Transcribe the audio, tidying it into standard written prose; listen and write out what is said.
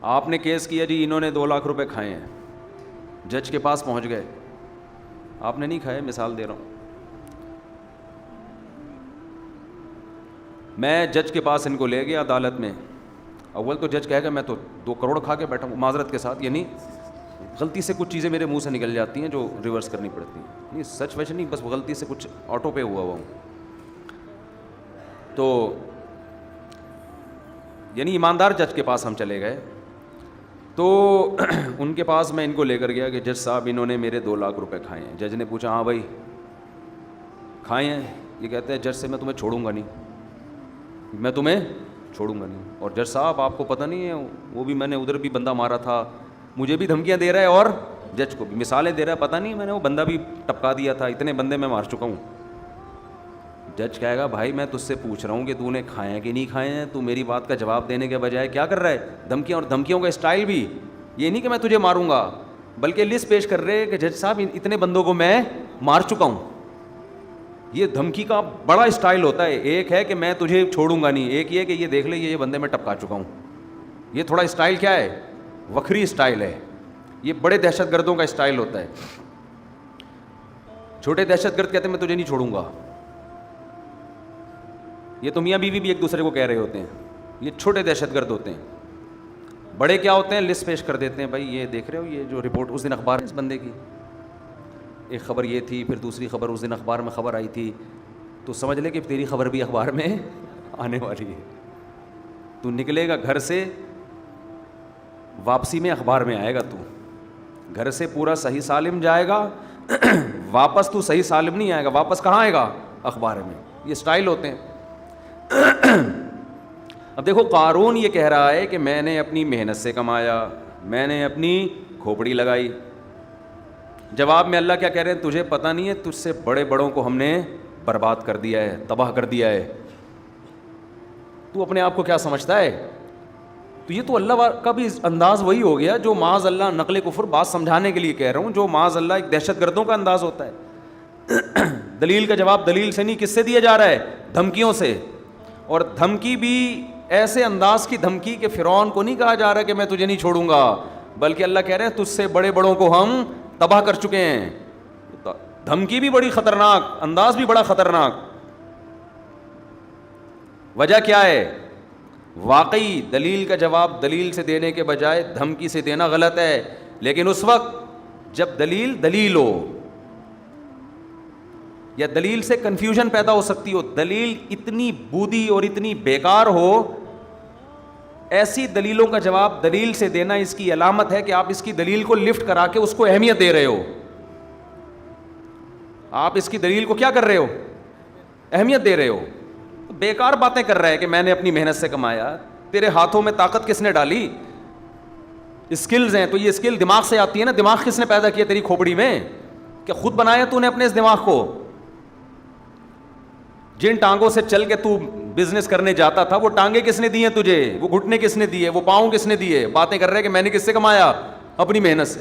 آپ نے کیس کیا جی انہوں نے 2 لاکھ روپے کھائے ہیں, جج کے پاس پہنچ گئے, آپ نے نہیں کھائے, مثال دے رہا ہوں. میں جج کے پاس ان کو لے گیا عدالت میں, اول تو جج کہے گا میں تو 2 کروڑ کھا کے بیٹھا ہوں, معذرت کے ساتھ, یعنی غلطی سے کچھ چیزیں میرے منہ سے نکل جاتی ہیں جو ریورس کرنی پڑتی ہیں, نہیں سچ ویسے نہیں, بس غلطی سے کچھ آٹو پے ہوا ہوں. تو یعنی ایماندار جج کے پاس ہم چلے گئے, تو ان کے پاس میں ان کو لے کر گیا کہ جج صاحب انہوں نے میرے 2 لاکھ روپے کھائے ہیں. جج نے پوچھا ہاں بھائی کھائے ہیں؟ یہ کہتے ہیں جج سے میں تمہیں چھوڑوں گا نہیں, میں تمہیں چھوڑوں گا نہیں. اور جج صاحب آپ کو پتہ نہیں ہے وہ بھی میں نے ادھر بھی بندہ مارا تھا, مجھے بھی دھمکیاں دے رہا ہے اور جج کو بھی مثالیں دے رہا ہے, پتہ نہیں میں نے وہ بندہ بھی ٹپکا دیا تھا, اتنے بندے میں مار چکا ہوں. جج کہے گا بھائی میں تجھ سے پوچھ رہا ہوں کہ تو نے کھائے ہیں کہ نہیں کھائے ہیں, تو میری بات کا جواب دینے کے بجائے کیا کر رہا ہے, دھمکیاں. اور دھمکیوں کا اسٹائل بھی یہ نہیں کہ میں تجھے ماروں گا, بلکہ لسٹ پیش کر رہے کہ جج صاحب اتنے بندوں کو میں مار چکا ہوں. یہ دھمکی کا بڑا اسٹائل ہوتا ہے. ایک ہے کہ میں تجھے چھوڑوں گا نہیں, ایک یہ کہ یہ دیکھ لے یہ بندے میں ٹپکا چکا ہوں. یہ تھوڑا اسٹائل کیا ہے, وکھری اسٹائل ہے. یہ بڑے دہشت گردوں کا اسٹائل ہوتا ہے. چھوٹے دہشت گرد کہتے ہیں میں تجھے نہیں چھوڑوں گا. یہ تو میاں بیوی بھی ایک دوسرے کو کہہ رہے ہوتے ہیں, یہ چھوٹے دہشت گرد ہوتے ہیں. بڑے کیا ہوتے ہیں, لسٹ پیش کر دیتے ہیں, بھائی یہ دیکھ رہے ہو یہ جو رپورٹ اس دن اخبار ہے اس بندے کی, ایک خبر یہ تھی, پھر دوسری خبر اس دن اخبار میں خبر آئی تھی, تو سمجھ لے کہ تیری خبر بھی اخبار میں آنے والی ہے. تو نکلے گا گھر سے, واپسی میں اخبار میں آئے گا. تو گھر سے پورا صحیح سالم جائے گا, واپس تو صحیح سالم نہیں آئے گا, واپس کہاں آئے گا, اخبار میں. یہ اسٹائل ہوتے ہیں. اب دیکھو قارون یہ کہہ رہا ہے کہ میں نے اپنی محنت سے کمایا, میں نے اپنی کھوپڑی لگائی. جواب میں اللہ کیا کہہ رہے ہیں, تجھے پتہ نہیں ہے تجھ سے بڑے بڑوں کو ہم نے برباد کر دیا ہے, تباہ کر دیا ہے. تو اپنے آپ کو کیا سمجھتا ہے؟ تو یہ تو اللہ کا بھی انداز وہی ہو گیا جو معاذ اللہ نقل کفر بات سمجھانے کے لیے کہہ رہا ہوں, جو معاذ اللہ ایک دہشت گردوں کا انداز ہوتا ہے. دلیل کا جواب دلیل سے نہیں, کس سے دیا جا رہا ہے, دھمکیوں سے. اور دھمکی بھی ایسے انداز کی دھمکی کہ فرعون کو نہیں کہا جا رہا کہ میں تجھے نہیں چھوڑوں گا, بلکہ اللہ کہہ رہے ہیں تجھ سے بڑے بڑوں کو ہم تباہ کر چکے ہیں. دھمکی بھی بڑی خطرناک, انداز بھی بڑا خطرناک. وجہ کیا ہے؟ واقعی دلیل کا جواب دلیل سے دینے کے بجائے دھمکی سے دینا غلط ہے, لیکن اس وقت جب دلیل ہو یا دلیل سے کنفیوژن پیدا ہو سکتی ہو, دلیل اتنی بودی اور اتنی بیکار ہو, ایسی دلیلوں کا جواب دلیل سے دینا اس کی علامت ہے کہ آپ اس کی دلیل کو لفٹ کرا کے اس کو اہمیت دے رہے ہو. آپ اس کی دلیل کو کیا کر رہے ہو, اہمیت دے رہے ہو. بیکار باتیں کر رہا ہے کہ میں نے اپنی محنت سے کمایا. تیرے ہاتھوں میں طاقت کس نے ڈالی؟ اسکلز ہیں, تو یہ اسکل دماغ سے آتی ہے نا. دماغ کس نے پیدا کیا تیری کھوپڑی میں؟ کہ خود بنایا تو نے اپنے اس دماغ کو؟ جن ٹانگوں سے چل کے تو بزنس کرنے جاتا تھا وہ ٹانگیں کس نے دی ہیں تجھے, وہ گھٹنے کس نے دیے, وہ پاؤں کس نے دیے؟ باتیں کر رہے کہ میں نے کس سے کمایا, اپنی محنت سے.